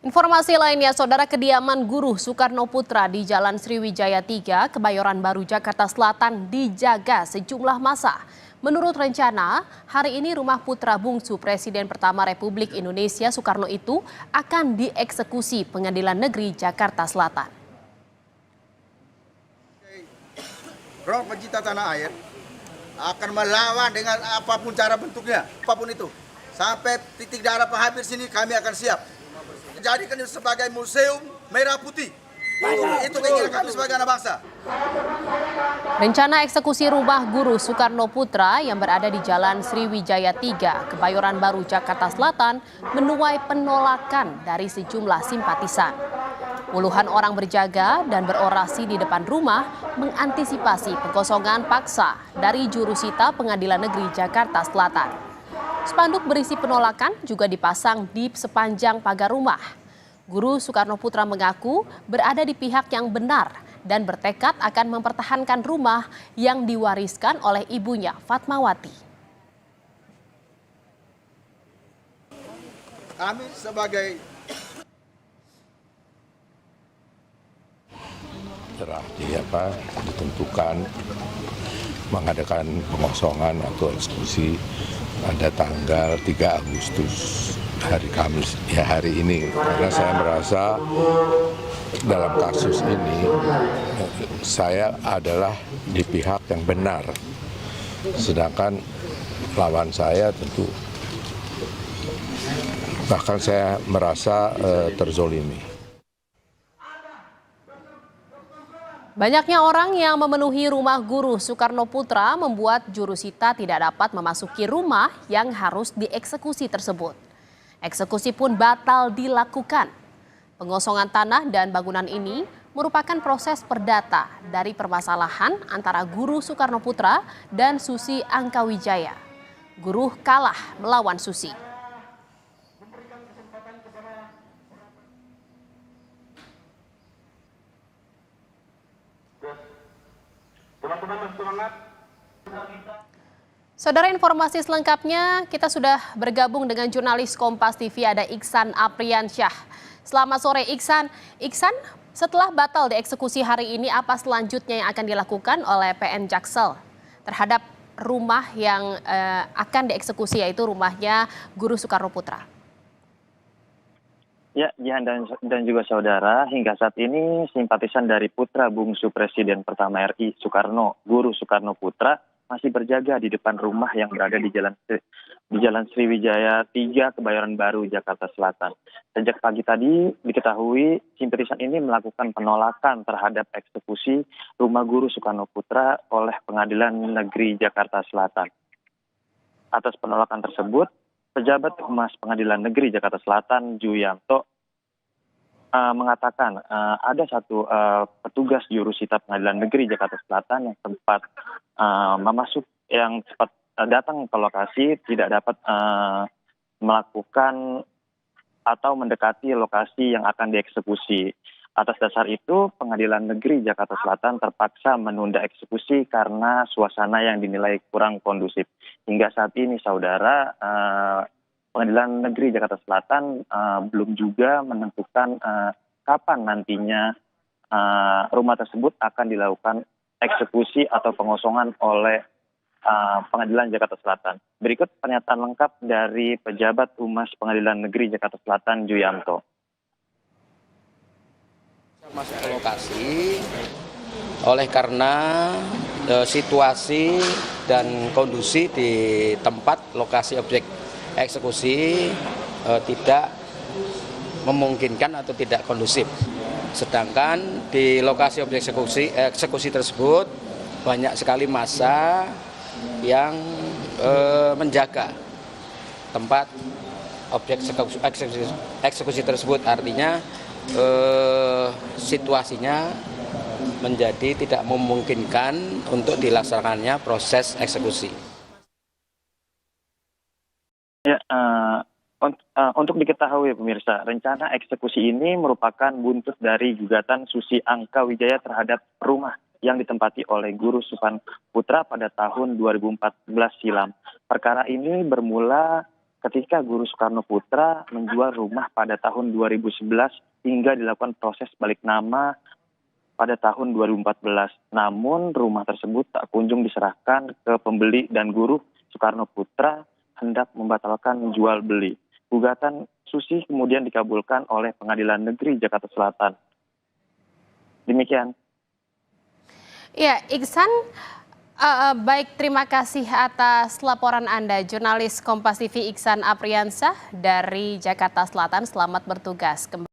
Informasi lainnya, Saudara, kediaman Guru Soekarno Putra di Jalan Sriwijaya 3, Kebayoran Baru, Jakarta Selatan dijaga sejumlah massa. Menurut rencana, hari ini rumah putra bungsu Presiden pertama Republik Indonesia Soekarno itu akan dieksekusi Pengadilan Negeri Jakarta Selatan. Roh pecinta tanah air akan melawan dengan apapun cara bentuknya, apapun itu. Sampai titik darah penghampir sini kami akan siap. Jadikan itu sebagai museum merah putih. Itu keinginan kami sebagai anak bangsa. Rencana eksekusi rumah Guru Soekarno Putra yang berada di Jalan Sriwijaya 3, Kebayoran Baru, Jakarta Selatan menuai penolakan dari sejumlah simpatisan. Puluhan orang berjaga dan berorasi di depan rumah mengantisipasi pengosongan paksa dari jurusita Pengadilan Negeri Jakarta Selatan. Spanduk berisi penolakan juga dipasang di sepanjang pagar rumah. Guru Soekarno Putra mengaku berada di pihak yang benar dan bertekad akan mempertahankan rumah yang diwariskan oleh ibunya Fatmawati. Kami sebagai ditentukan mengadakan pengosongan atau eksekusi pada tanggal 3 Agustus hari Kamis, ya hari ini. Karena saya merasa dalam kasus ini saya adalah di pihak yang benar, sedangkan lawan saya tentu bahkan saya merasa terzolimi. Banyaknya orang yang memenuhi rumah Guru Soekarno Putra membuat jurusita tidak dapat memasuki rumah yang harus dieksekusi tersebut. Eksekusi pun batal dilakukan. Pengosongan tanah dan bangunan ini merupakan proses perdata dari permasalahan antara Guru Soekarno Putra dan Susi Angkawijaya. Guru kalah melawan Susi. Saudara, informasi selengkapnya kita sudah bergabung dengan jurnalis Kompas TV, ada Iksan Apriansyah. Selamat sore Iksan. Iksan, setelah batal dieksekusi hari ini, apa selanjutnya yang akan dilakukan oleh PN Jaksel terhadap rumah yang akan dieksekusi, yaitu rumahnya Guru Soekarno Putra? Ya, Jihan dan juga saudara, hingga saat ini simpatisan dari putra bungsu Presiden pertama RI Soekarno, Guru Soekarno Putra, masih berjaga di depan rumah yang berada di Jalan Sriwijaya 3, Kebayoran Baru, Jakarta Selatan. Sejak pagi tadi diketahui simpatisan ini melakukan penolakan terhadap eksekusi rumah Guru Soekarno Putra oleh Pengadilan Negeri Jakarta Selatan. Atas penolakan tersebut, Pejabat Humas Pengadilan Negeri Jakarta Selatan, Juyanto, mengatakan ada satu petugas jurusita Pengadilan Negeri Jakarta Selatan yang sempat datang ke lokasi, tidak dapat melakukan atau mendekati lokasi yang akan dieksekusi. Atas dasar itu, Pengadilan Negeri Jakarta Selatan terpaksa menunda eksekusi karena suasana yang dinilai kurang kondusif. Hingga saat ini, saudara, Pengadilan Negeri Jakarta Selatan belum juga menentukan kapan nantinya rumah tersebut akan dilakukan eksekusi atau pengosongan oleh Pengadilan Jakarta Selatan. Berikut pernyataan lengkap dari Pejabat Humas Pengadilan Negeri Jakarta Selatan, Juyanto. Masuk ke lokasi oleh karena situasi dan kondisi di tempat lokasi objek eksekusi tidak memungkinkan atau tidak kondusif. Sedangkan di lokasi objek eksekusi tersebut banyak sekali massa yang menjaga tempat objek eksekusi tersebut. Artinya situasinya menjadi tidak memungkinkan untuk dilaksanakannya proses eksekusi. Ya, untuk diketahui pemirsa, rencana eksekusi ini merupakan buntut dari gugatan Susi Angkawijaya terhadap rumah yang ditempati oleh Guru Soekarno Putra pada tahun 2014 silam. Perkara ini bermula ketika Guru Soekarno Putra menjual rumah pada tahun 2011 hingga dilakukan proses balik nama pada tahun 2014. Namun rumah tersebut tak kunjung diserahkan ke pembeli dan Guru Soekarno Putra hendak membatalkan jual beli. Gugatan Susi kemudian dikabulkan oleh Pengadilan Negeri Jakarta Selatan. Demikian. Ya, Iksan, baik, terima kasih atas laporan Anda, jurnalis Kompas TV Iksan Apriansah dari Jakarta Selatan. Selamat bertugas kembali.